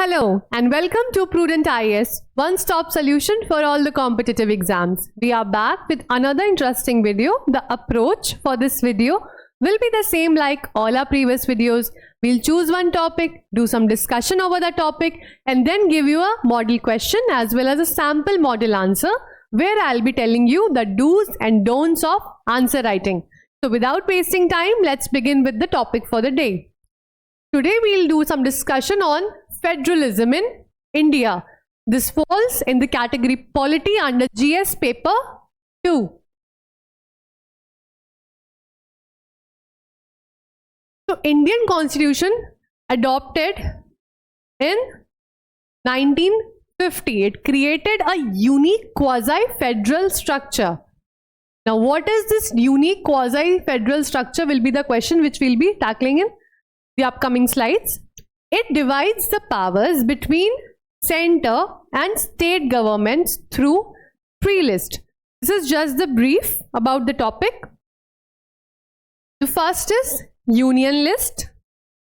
Hello and welcome to Prudent IAS, one-stop solution for all the competitive exams. We are back with another interesting video. The approach for this video will be the same like all our previous videos. We'll choose one topic, do some discussion over the topic, and then give you a model question as well as a sample model answer where I'll be telling you the do's and don'ts of answer writing. So without wasting time, let's begin with the topic for the day. Today we'll do some discussion on federalism in India. This falls in the category polity under GS paper 2. So Indian Constitution adopted in 1950. It created a unique quasi-federal structure. Now what is this unique quasi-federal structure will be the question which we'll be tackling in the upcoming slides. It divides the powers between center and state governments through three lists. This is just the brief about the topic. The first is union list,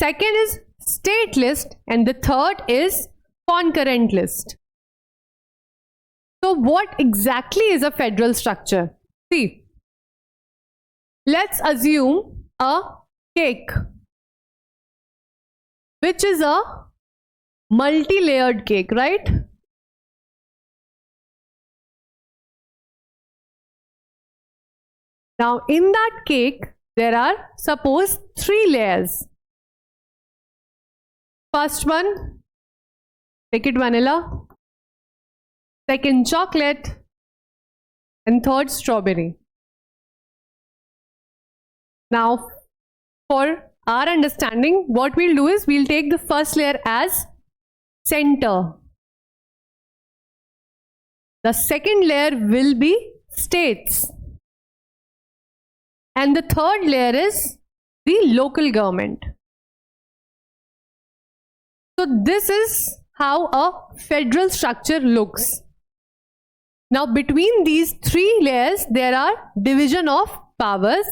second is state list, and the third is concurrent list. So what exactly is a federal structure? See, let's assume a cake, which is a multi-layered cake, right? Now in that cake, there are suppose 3 layers. First one, take it vanilla, second chocolate, and third strawberry. Now for our understanding, what we'll do is we'll take the first layer as center. The second layer will be states. And the third layer is the local government. So this is how a federal structure looks. Now between these 3 layers, there are division of powers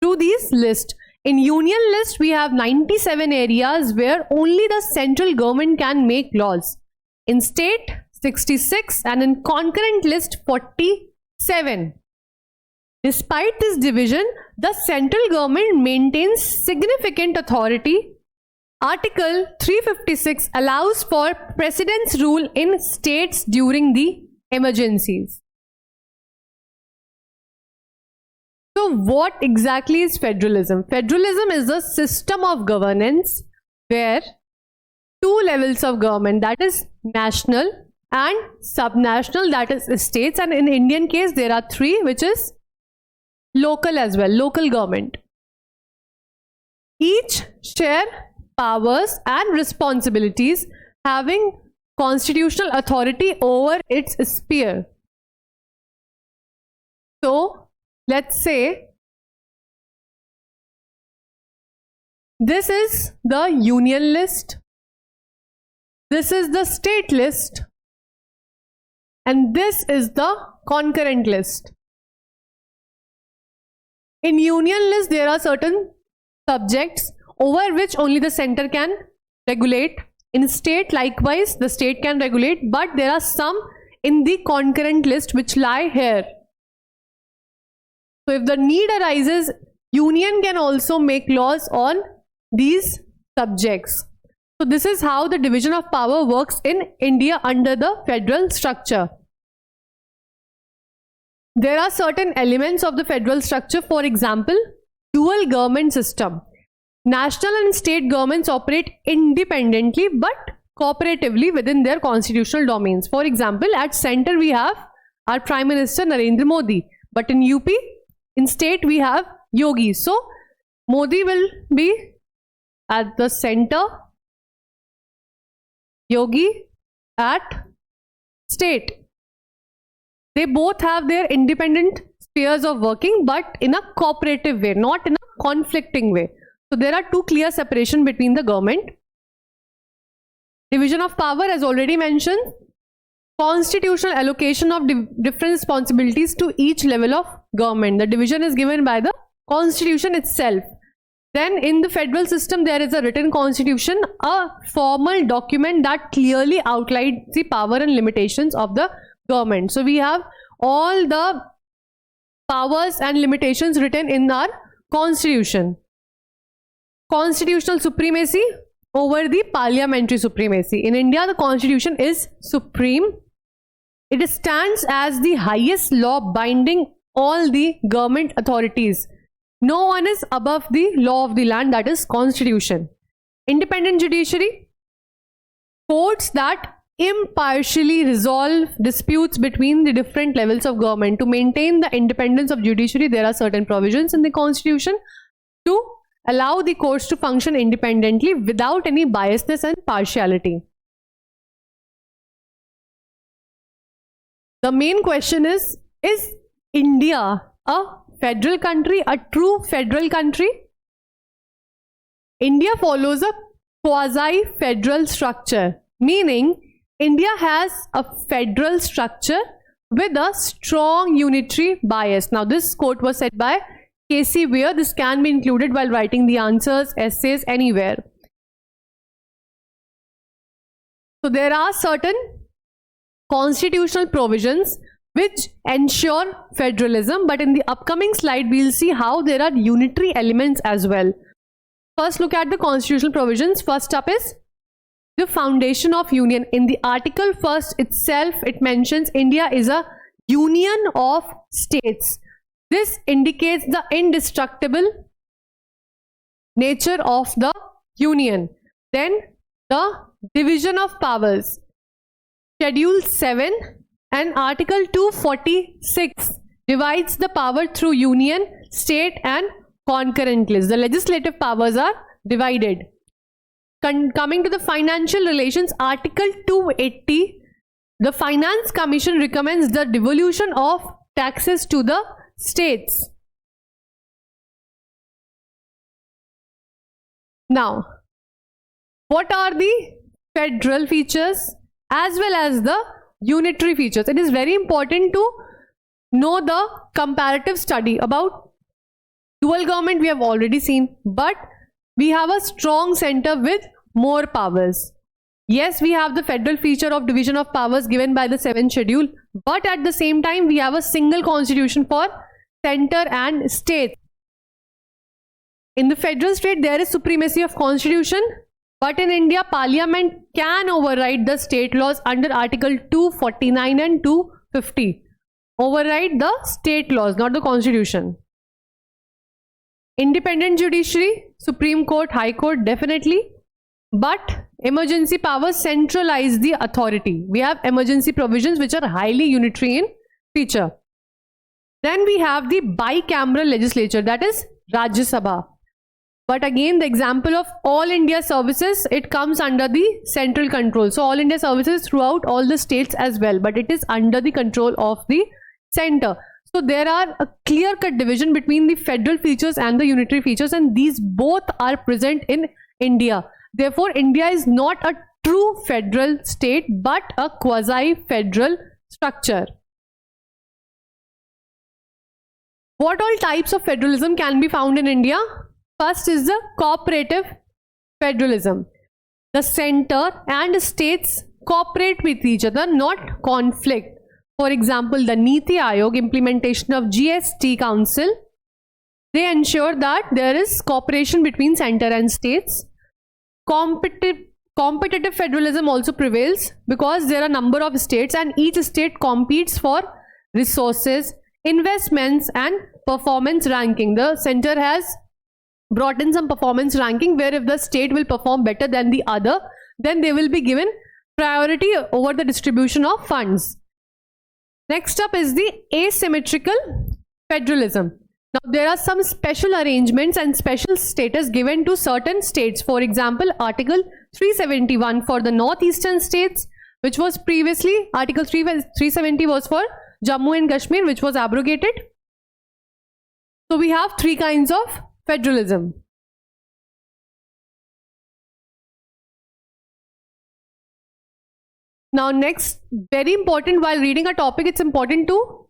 through these lists. In union list, we have 97 areas where only the central government can make laws. In state, 66, and in concurrent list, 47. Despite this division, the central government maintains significant authority. Article 356 allows for president's rule in states during the emergencies. So what exactly is federalism? Federalism is a system of governance where 2 levels of government, that is national and subnational, that is states, and in Indian case there are 3, which is local as well, local government. Each share powers and responsibilities, having constitutional authority over its sphere. So let's say this is the union list, this is the state list, and this is the concurrent list. In union list, there are certain subjects over which only the center can regulate. In state, likewise, the state can regulate, but there are some in the concurrent list which lie here. So if the need arises, union can also make laws on these subjects. So this is how the division of power works in India under the federal structure. There are certain elements of the federal structure, for example, dual government system. National and state governments operate independently but cooperatively within their constitutional domains. For example, at center we have our Prime Minister Narendra Modi, but in UP, in state we have Yogi. So Modi will be at the center, Yogi at state. They both have their independent spheres of working, but in a cooperative way, not in a conflicting way. So there are 2 clear separation between the government. Division of power, as already mentioned. Constitutional allocation of different responsibilities to each level of government. The division is given by the constitution itself. Then in the federal system, there is a written constitution, a formal document that clearly outlines the power and limitations of the government. So we have all the powers and limitations written in our constitution. Constitutional supremacy over the parliamentary supremacy. In India, the constitution is supreme. It stands as the highest law binding all the government authorities. No one is above the law of the land, that is constitution. Independent judiciary, courts that impartially resolve disputes between the different levels of government. To maintain the independence of judiciary, there are certain provisions in the constitution to allow the courts to function independently without any biasness and partiality. The main question is India a federal country, a true federal country? India follows a quasi-federal structure, meaning India has a federal structure with a strong unitary bias. Now this quote was said by K.C. Weir. This can be included while writing the answers, essays, anywhere. So there are certain constitutional provisions which ensure federalism, but in the upcoming slide we'll see how there are unitary elements as well. First, look at the constitutional provisions. First up is the foundation of union. In the article first itself, it mentions India is a union of states. This indicates the indestructible nature of the union. Then the division of powers. Schedule 7 and Article 246 divides the power through union, state and concurrent list. The legislative powers are divided. Coming to the financial relations, Article 280, the Finance Commission recommends the devolution of taxes to the states. Now, what are the federal features as well as the unitary features? It is very important to know the comparative study about dual government. We have already seen, but we have a strong center with more powers. Yes, we have the federal feature of division of powers given by the 7th schedule, but at the same time we have a single constitution for center and state. In the federal state there is supremacy of constitution, but in India parliament can override the state laws under Article 249 and 250. Override the state laws, not the constitution. Independent judiciary, Supreme Court, High Court, definitely. But emergency powers centralize the authority. We have emergency provisions which are highly unitary in feature. Then we have the bicameral legislature, that is Rajya Sabha. But again, the example of All India services, it comes under the central control. So All India services throughout all the states as well, but it is under the control of the center. So there are a clear-cut division between the federal features and the unitary features, and these both are present in India. Therefore, India is not a true federal state, but a quasi-federal structure. What all types of federalism can be found in India? First is the cooperative federalism. The center and states cooperate with each other, not conflict. For example, the Niti Aayog implementation of GST Council, they ensure that there is cooperation between center and states. Competitive federalism also prevails because there are a number of states and each state competes for resources, investments and performance ranking. The center has brought in some performance ranking where if the state will perform better than the other, then they will be given priority over the distribution of funds. Next up is the asymmetrical federalism. Now there are some special arrangements and special status given to certain states. For example, Article 371 for the northeastern states, which was previously Article 370 was for Jammu and Kashmir, which was abrogated. So we have three kinds of federalism. Now next, very important while reading a topic, it's important to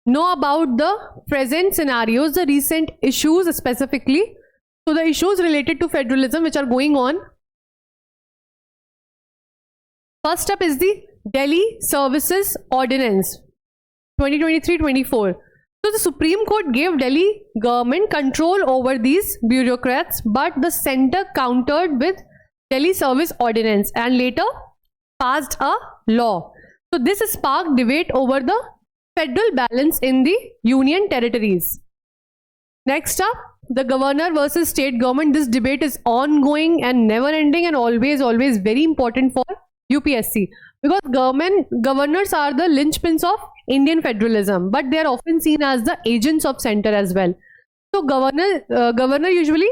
know about the present scenarios, the recent issues specifically. So the issues related to federalism which are going on. First up is the Delhi Services Ordinance 2023-24. So the Supreme Court gave Delhi government control over these bureaucrats, but the center countered with Delhi Service Ordinance and later passed a law. So this sparked debate over the federal balance in the union territories. Next up, the governor versus state government. This debate is ongoing and never ending and always very important for UPSC, because governors are the linchpins of Indian federalism, but they are often seen as the agents of center as well. So governor usually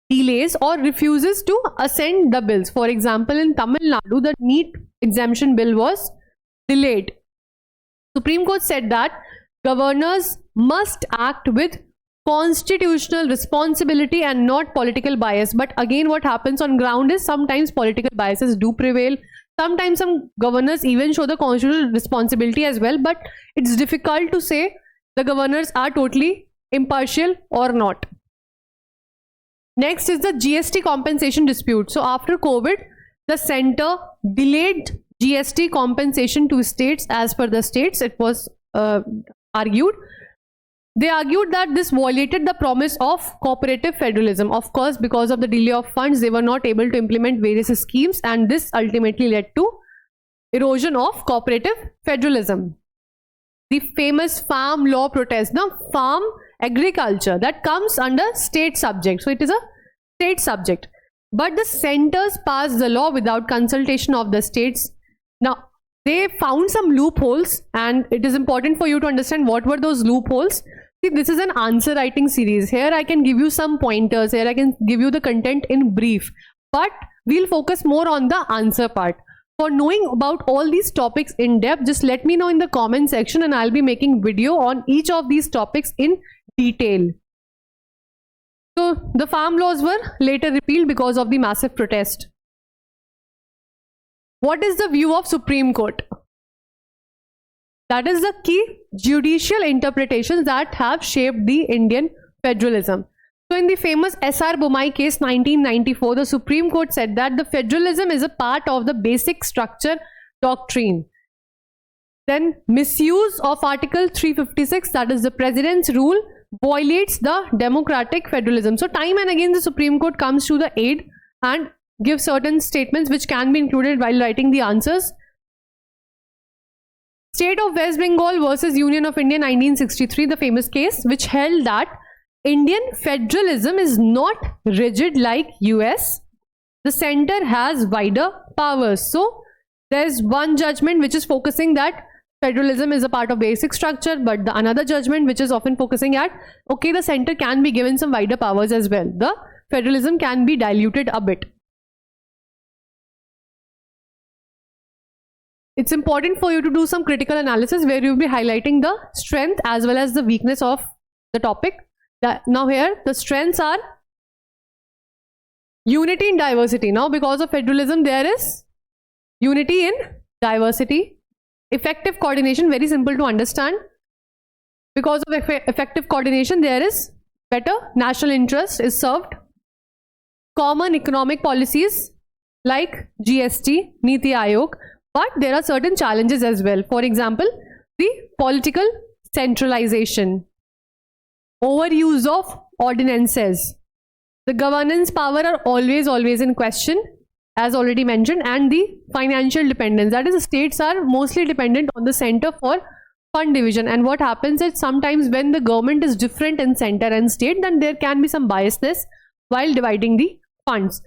delays or refuses to assent the bills. For example, in Tamil Nadu, the NEET exemption bill was delayed. Supreme Court said that governors must act with constitutional responsibility and not political bias. But again, what happens on ground is sometimes political biases do prevail. Sometimes some governors even show the constitutional responsibility as well, but it's difficult to say the governors are totally impartial or not. Next is the GST compensation dispute. So after COVID, the center delayed GST compensation to states as per the states. It was argued. They argued that this violated the promise of cooperative federalism. Of course, because of the delay of funds, they were not able to implement various schemes, and this ultimately led to erosion of cooperative federalism. The famous farm law protest. Now, farm agriculture, that comes under state subject. So it is a state subject. But the centers passed the law without consultation of the states. Now, they found some loopholes, and it is important for you to understand what were those loopholes. See, this is an answer writing series. Here I can give you some pointers. Here I can give you the content in brief. But we'll focus more on the answer part. For knowing about all these topics in depth, just let me know in the comment section and I'll be making video on each of these topics in detail. So the farm laws were later repealed because of the massive protest. What is the view of Supreme Court? That is the key judicial interpretations that have shaped the Indian federalism. So in the famous S.R. Bommai case 1994, the Supreme Court said that the federalism is a part of the basic structure doctrine. Then misuse of Article 356, that is the President's rule, violates the democratic federalism. So time and again the Supreme Court comes to the aid and gives certain statements which can be included while writing the answers. State of West Bengal versus Union of India 1963, the famous case which held that Indian federalism is not rigid like US. The center has wider powers. So there is one judgment which is focusing that federalism is a part of basic structure, but the another judgment which is often focusing at, okay, the center can be given some wider powers as well. The federalism can be diluted a bit. It's important for you to do some critical analysis where you'll be highlighting the strength as well as the weakness of the topic. Now here the strengths are unity in diversity. Now because of federalism there is unity in diversity. Effective coordination, very simple to understand. Because of effective coordination there is better national interest is served. Common economic policies like GST, Niti Aayog. But there are certain challenges as well. For example, the political centralization, overuse of ordinances, the governance power are always in question, as already mentioned, and the financial dependence. That is, the states are mostly dependent on the center for fund division. And what happens is sometimes when the government is different in center and state, then there can be some biasness while dividing the funds.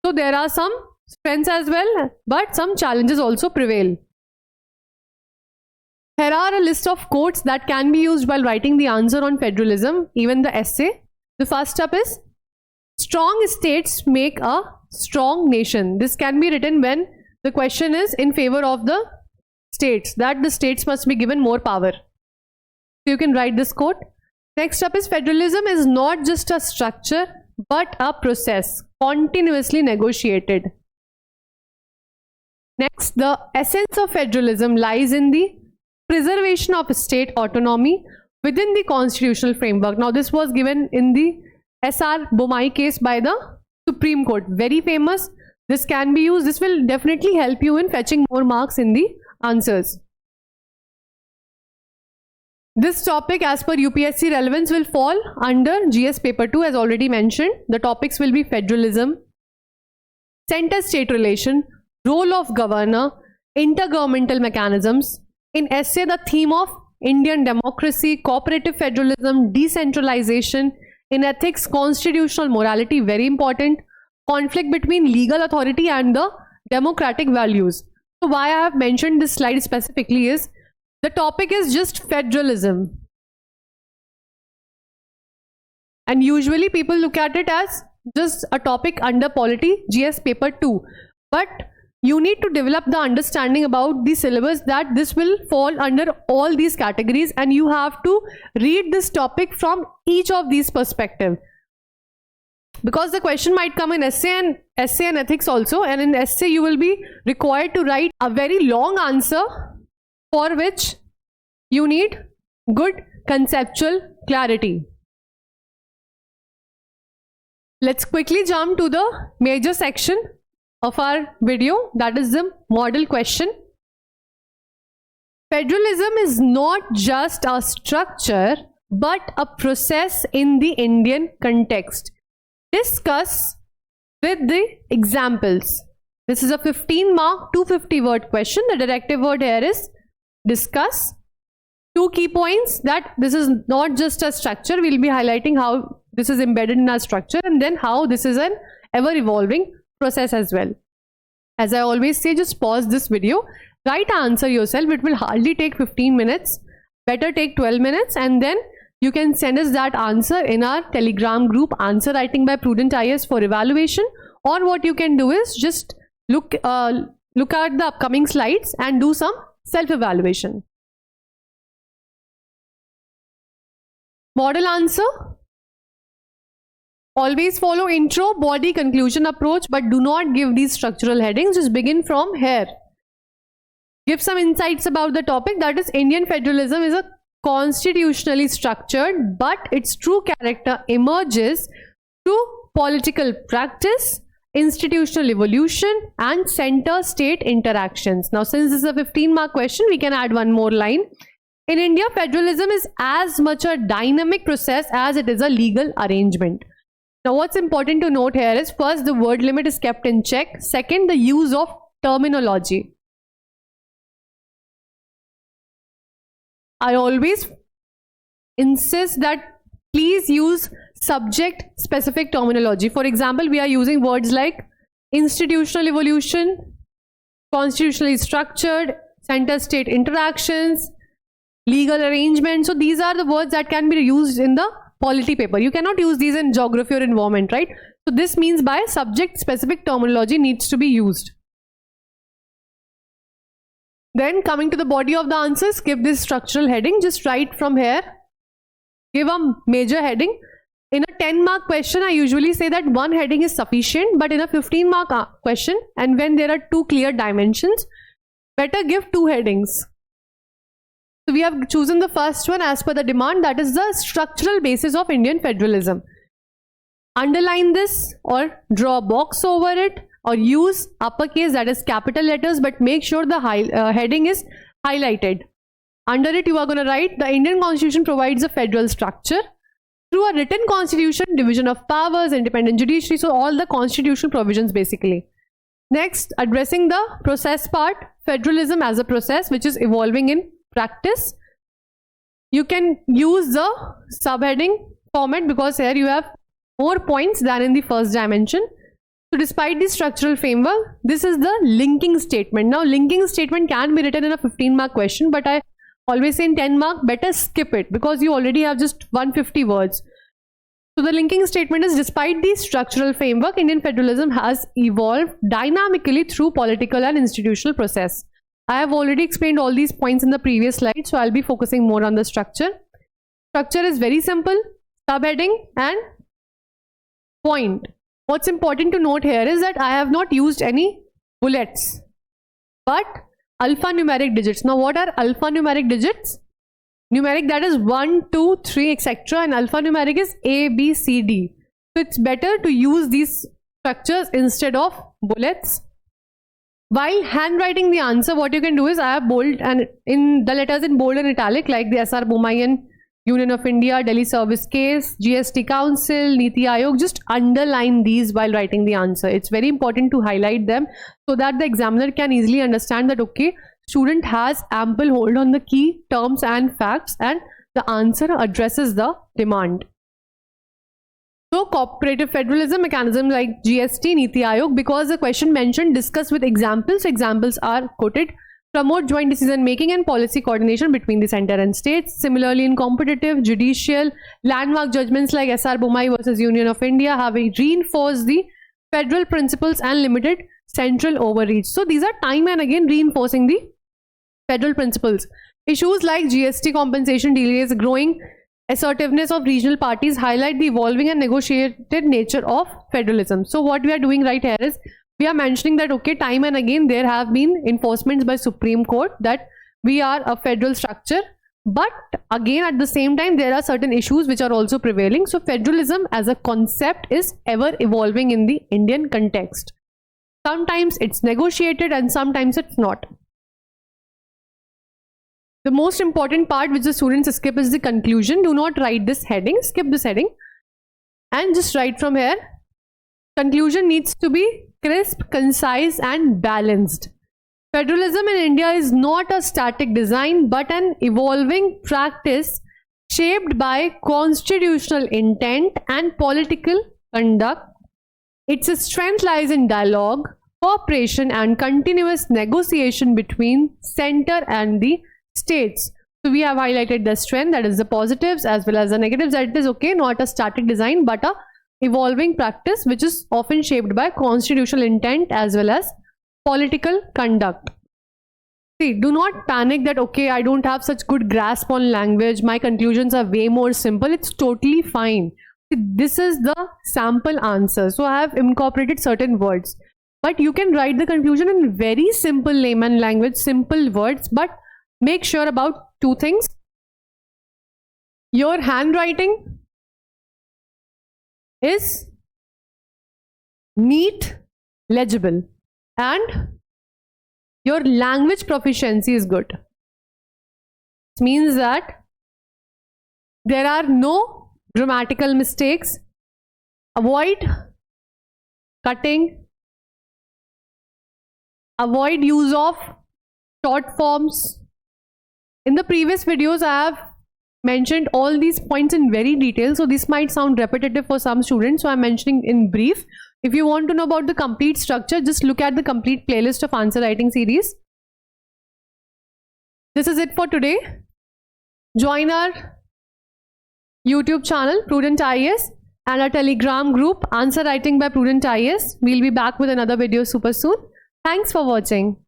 So there are some strengths as well, but some challenges also prevail. Here are a list of quotes that can be used while writing the answer on federalism, even the essay. The first up is, strong states make a strong nation. This can be written when the question is in favor of the states, that the states must be given more power. So you can write this quote. Next up is, federalism is not just a structure but a process continuously negotiated. Next, the essence of federalism lies in the preservation of state autonomy within the constitutional framework. Now, this was given in the SR Bomai case by the Supreme Court. Very famous. This can be used. This will definitely help you in fetching more marks in the answers. This topic, as per UPSC relevance, will fall under GS paper 2 as already mentioned. The topics will be federalism, center-state relation, role of governor, intergovernmental mechanisms. In essay, the theme of Indian democracy, cooperative federalism, decentralization. In ethics, constitutional morality, very important. Conflict between legal authority and the democratic values. So why I have mentioned this slide specifically is, the topic is just federalism. And usually people look at it as just a topic under polity, GS paper 2. But you need to develop the understanding about the syllabus that this will fall under all these categories, and you have to read this topic from each of these perspectives. Because the question might come in essay and ethics also, and in essay you will be required to write a very long answer for which you need good conceptual clarity. Let's quickly jump to the major section of our video, that is the model question. Federalism is not just a structure but a process in the Indian context. Discuss with the examples. This is a 15 mark 250 word question. The directive word here is discuss. 2 key points that this is not just a structure. We'll be highlighting how this is embedded in our structure, and then how this is an ever evolving process as well. As I always say, just pause this video, write an answer yourself. It will hardly take 15 minutes, better take 12 minutes, and then you can send us that answer in our Telegram group, Answer Writing by Prudent IAS, for evaluation. Or what you can do is just look at the upcoming slides and do some self-evaluation. Model answer. Always follow intro, body, conclusion approach, but do not give these structural headings. Just begin from here. Give some insights about the topic, that is Indian federalism is a constitutionally structured, but its true character emerges through political practice, institutional evolution, and center-state interactions. Now, since this is a 15-mark question, we can add one more line. In India, federalism is as much a dynamic process as it is a legal arrangement. Now, what's important to note here is, first, the word limit is kept in check. Second, the use of terminology. I always insist that please use subject specific terminology. For example, we are using words like institutional evolution, constitutionally structured, center-state interactions, legal arrangement. So these are the words that can be used in the polity paper. You cannot use these in geography or environment, right? So this means by subject specific terminology needs to be used. Then coming to the body of the answer, skip this structural heading, just write from here. Give a major heading. In a 10-mark question, I usually say that one heading is sufficient, but in a 15-mark question, and when there are 2 clear dimensions, better give 2 headings. So we have chosen the first one as per the demand, that is the structural basis of Indian federalism. Underline this or draw a box over it, or use uppercase, that is capital letters, but make sure the heading is highlighted. Under it you are going to write, the Indian Constitution provides a federal structure through a written constitution, division of powers, independent judiciary, so all the constitutional provisions basically. Next, addressing the process part, federalism as a process which is evolving in practice. You can use the subheading format because here you have more points than in the first dimension. So despite the structural framework, this is the linking statement. Now linking statement can be written in a 15-mark question, but I always say in 10-mark, better skip it because you already have just 150 words. So the linking statement is, despite the structural framework, Indian federalism has evolved dynamically through political and institutional process. I have already explained all these points in the previous slide, so I'll be focusing more on the structure. Structure is very simple, subheading and point. What's important to note here is that I have not used any bullets, but alphanumeric digits. Now what are alphanumeric digits? Numeric, that is 1, 2, 3, etc. and alphanumeric is A, B, C, D. So it's better to use these structures instead of bullets. While handwriting the answer, what you can do is I have bold and in the letters in bold and italic, like the SR Boumaian, Union of India, Delhi Service Case, GST Council, Niti Aayog. Just underline these while writing the answer. It's very important to highlight them so that the examiner can easily understand that, okay, student has ample hold on the key terms and facts and the answer addresses the demand. So cooperative federalism mechanism like GST, Niti Aayog, because the question mentioned discuss with examples. Examples are quoted. Promote joint decision making and policy coordination between the center and states. Similarly, in competitive, judicial, landmark judgments like SR Boumai versus Union of India have reinforced the federal principles and limited central overreach. So these are time and again reinforcing the federal principles. Issues like GST compensation delays, growing assertiveness of regional parties highlight the evolving and negotiated nature of federalism. So what we are doing right here is we are mentioning that, okay, time and again there have been enforcements by Supreme Court that we are a federal structure, but again at the same time there are certain issues which are also prevailing. So federalism as a concept is ever evolving in the Indian context. Sometimes it's negotiated and sometimes it's not. The most important part which the students skip is the conclusion. Do not write this heading, skip this heading and just write from here. Conclusion needs to be crisp, concise and balanced. Federalism in India is not a static design but an evolving practice shaped by constitutional intent and political conduct. Its strength lies in dialogue, cooperation and continuous negotiation between center and the states. So we have highlighted the strength, that is the positives, as well as the negatives, that it is, okay, not a static design but a evolving practice which is often shaped by constitutional intent as well as political conduct. See, do not panic that, okay, I don't have such good grasp on language, my conclusions are way more simple. It's totally fine. This is the sample answer, so I have incorporated certain words, but you can write the conclusion in very simple layman language, simple words, but make sure about two things. Your handwriting is neat, legible, and your language proficiency is good. This means that there are no grammatical mistakes. Avoid cutting, avoid use of short forms. In the previous videos, I have mentioned all these points in very detail, so this might sound repetitive for some students, so I'm mentioning in brief. If you want to know about the complete structure, just look at the complete playlist of answer writing series. This is it for today. Join our YouTube channel Prudent IAS and our Telegram group Answer Writing by Prudent IAS. We'll be back with another video super soon. Thanks for watching.